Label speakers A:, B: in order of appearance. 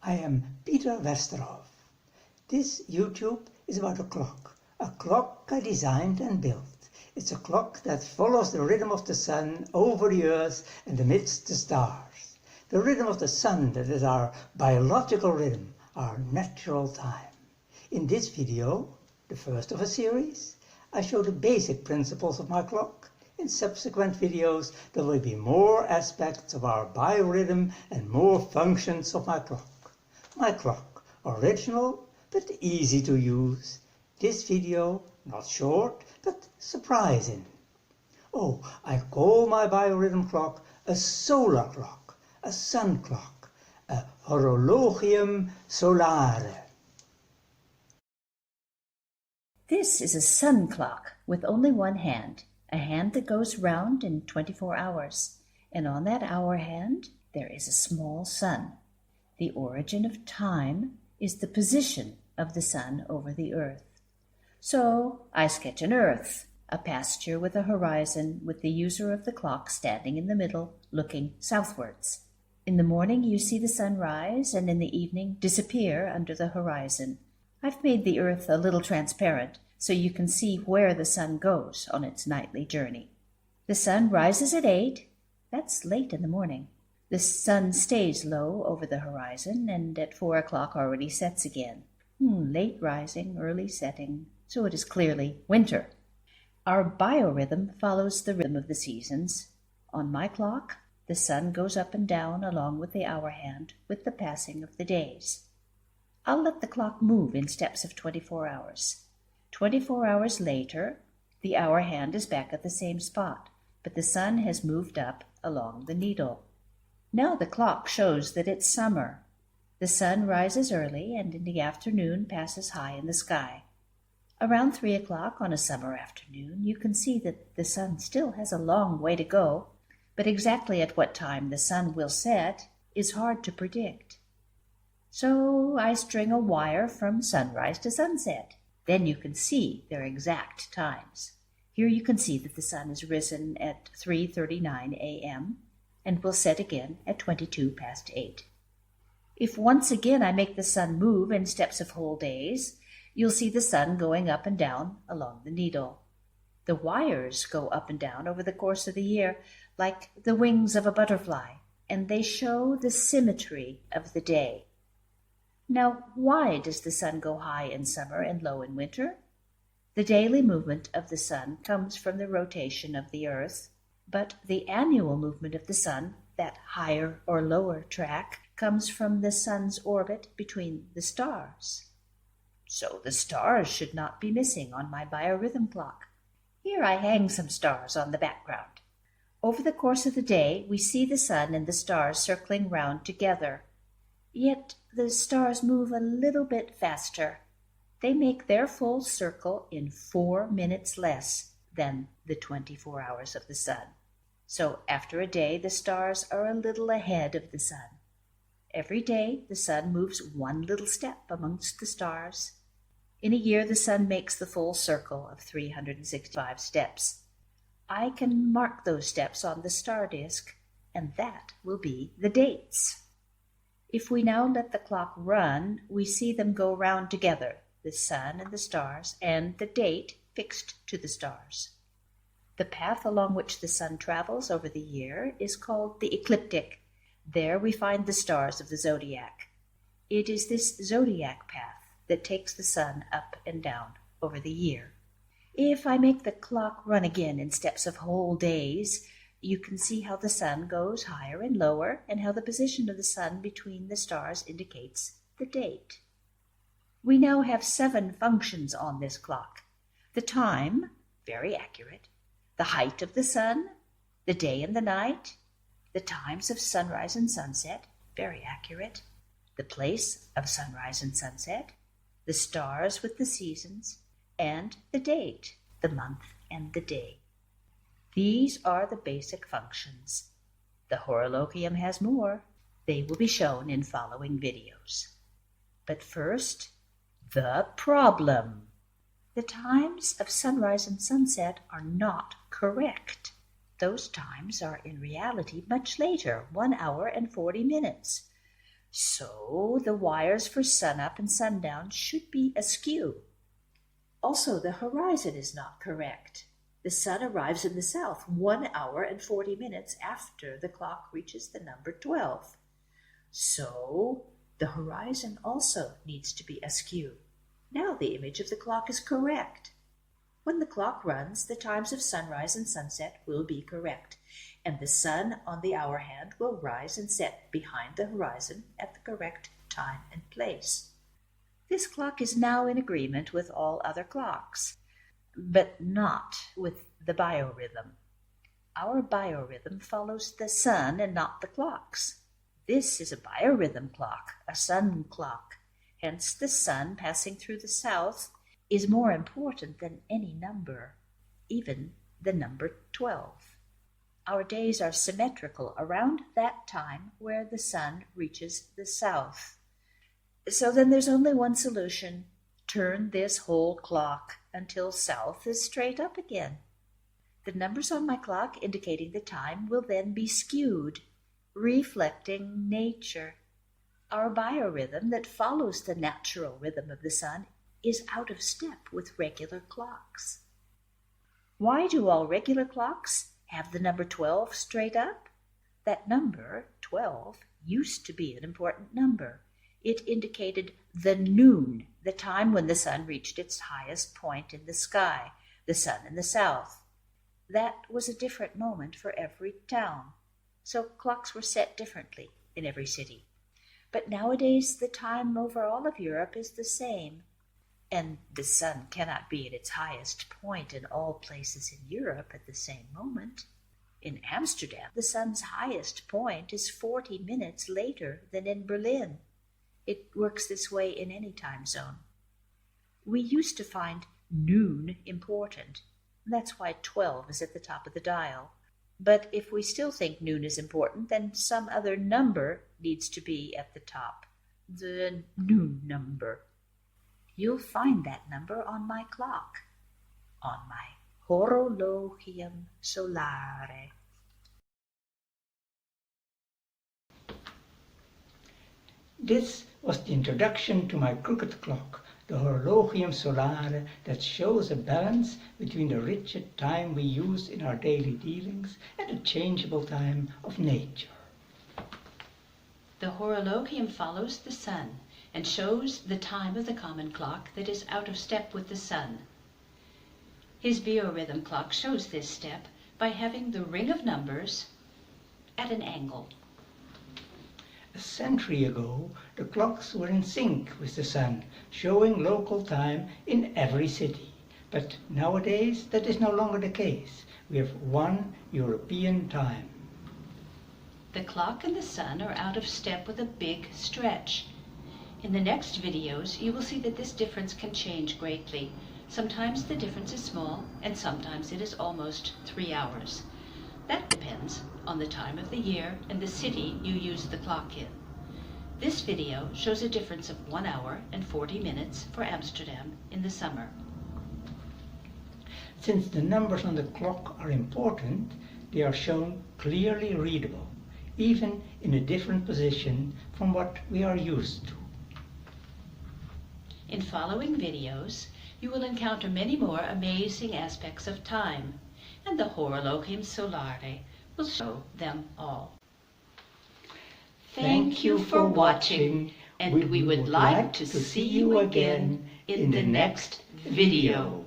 A: I am Peter Westerhoff. This YouTube is about a clock I designed and built. It's a clock that follows the rhythm of the sun over the earth and amidst the stars. The rhythm of the sun, that is our biological rhythm, our natural time. In this video, the first of a series, I show the basic principles of my clock. In subsequent videos, there will be more aspects of our biorhythm and more functions of my clock. My clock, original but easy to use. This video, not short but surprising. Oh, I call my biorhythm clock a solar clock, a sun clock, a horologium solare.
B: This is a sun clock with only one hand, a hand that goes round in 24 hours, and on that hour hand there is a small sun. The origin of time is the position of the sun over the earth. So I sketch an earth, a pasture with a horizon with the user of the clock standing in the middle, looking southwards. In the morning you see the sun rise, and in the evening disappear under the horizon. I've made the earth a little transparent, so you can see where the sun goes on its nightly journey. The sun rises at 8. That's late in the morning. The sun stays low over the horizon, and at 4 o'clock already sets again. Late rising, early setting, so it is clearly winter. Our biorhythm follows the rhythm of the seasons. On my clock, the sun goes up and down along with the hour hand with the passing of the days. I'll let the clock move in steps of 24 hours. 24 hours later, the hour hand is back at the same spot, but the sun has moved up along the needle. Now the clock shows that it's summer. The sun rises early and in the afternoon passes high in the sky. Around 3 o'clock on a summer afternoon, you can see that the sun still has a long way to go, but exactly at what time the sun will set is hard to predict. So I string a wire from sunrise to sunset. Then you can see their exact times. Here you can see that the sun has risen at 3:39 a.m. and will set again at 22 past 8. If once again I make the sun move in steps of whole days, you'll see the sun going up and down along the needle. The wires go up and down over the course of the year like the wings of a butterfly, and they show the symmetry of the day. Now, why does the sun go high in summer and low in winter? The daily movement of the sun comes from the rotation of the earth, but the annual movement of the sun, that higher or lower track, comes from the sun's orbit between the stars. So the stars should not be missing on my biorhythm clock. Here I hang some stars on the background. Over the course of the day, we see the sun and the stars circling round together. Yet the stars move a little bit faster. They make their full circle in 4 minutes less than the 24 hours of the sun. So after a day, the stars are a little ahead of the sun. Every day, the sun moves one little step amongst the stars. In a year, the sun makes the full circle of 365 steps. I can mark those steps on the star disk, and that will be the dates. If we now let the clock run, we see them go round together, the sun and the stars, and the date fixed to the stars. The path along which the sun travels over the year is called the ecliptic. There we find the stars of the zodiac. It is this zodiac path that takes the sun up and down over the year. If I make the clock run again in steps of whole days, you can see how the sun goes higher and lower, and how the position of the sun between the stars indicates the date. We now have 7 functions on this clock. The time, very accurate. The height of the sun, the day and the night, the times of sunrise and sunset, very accurate. The place of sunrise and sunset, the stars with the seasons, and the date, the month and the day. These are the basic functions. The horologium has more. They will be shown in following videos. But first, the problem. The times of sunrise and sunset are not correct. Those times are in reality much later, 1 hour and 40 minutes. So the wires for sunup and sundown should be askew. Also, the horizon is not correct. The sun arrives in the south 1 hour and 40 minutes after the clock reaches the number 12. So the horizon also needs to be askew. Now the image of the clock is correct. When the clock runs, the times of sunrise and sunset will be correct, and the sun on the hour hand will rise and set behind the horizon at the correct time and place. This clock is now in agreement with all other clocks, but not with the biorhythm. Our biorhythm follows the sun and not the clocks. This is a biorhythm clock, a sun clock. Hence the sun passing through the south is more important than any number, even the number 12. Our days are symmetrical around that time where the sun reaches the south. So then there's only one solution. Turn this whole clock until south is straight up again. The numbers on my clock indicating the time will then be skewed, reflecting nature. Our biorhythm that follows the natural rhythm of the sun is out of step with regular clocks. Why do all regular clocks have the number 12 straight up? That number, 12, used to be an important number. It indicated the noon, the time when the sun reached its highest point in the sky, the sun in the south. That was a different moment for every town, so clocks were set differently in every city. But nowadays the time over all of Europe is the same, and the sun cannot be at its highest point in all places in Europe at the same moment. In Amsterdam, the sun's highest point is 40 minutes later than in Berlin. It works this way in any time zone. We used to find noon important. That's why 12 is at the top of the dial. But if we still think noon is important, then some other number needs to be at the top. The noon number. You'll find that number on my clock, on my horologium solare.
A: This was the introduction to my crooked clock, the horologium solare, that shows a balance between the rigid time we use in our daily dealings and the changeable time of nature.
B: The horologium follows the sun and shows the time of the common clock that is out of step with the sun. His biorhythm clock shows this step by having the ring of numbers at an angle.
A: A century ago, the clocks were in sync with the sun, showing local time in every city. But nowadays, that is no longer the case. We have one European time.
B: The clock and the sun are out of step with a big stretch. In the next videos, you will see that this difference can change greatly. Sometimes the difference is small, and sometimes it is almost 3 hours. That depends on the time of the year and the city you use the clock in. This video shows a difference of 1 hour and 40 minutes for Amsterdam in the summer.
A: Since the numbers on the clock are important, they are shown clearly readable, even in a different position from what we are used to.
B: In following videos, you will encounter many more amazing aspects of time, and the horologium solare will show them all. Thank you for watching, and we would like to see you again in the next video.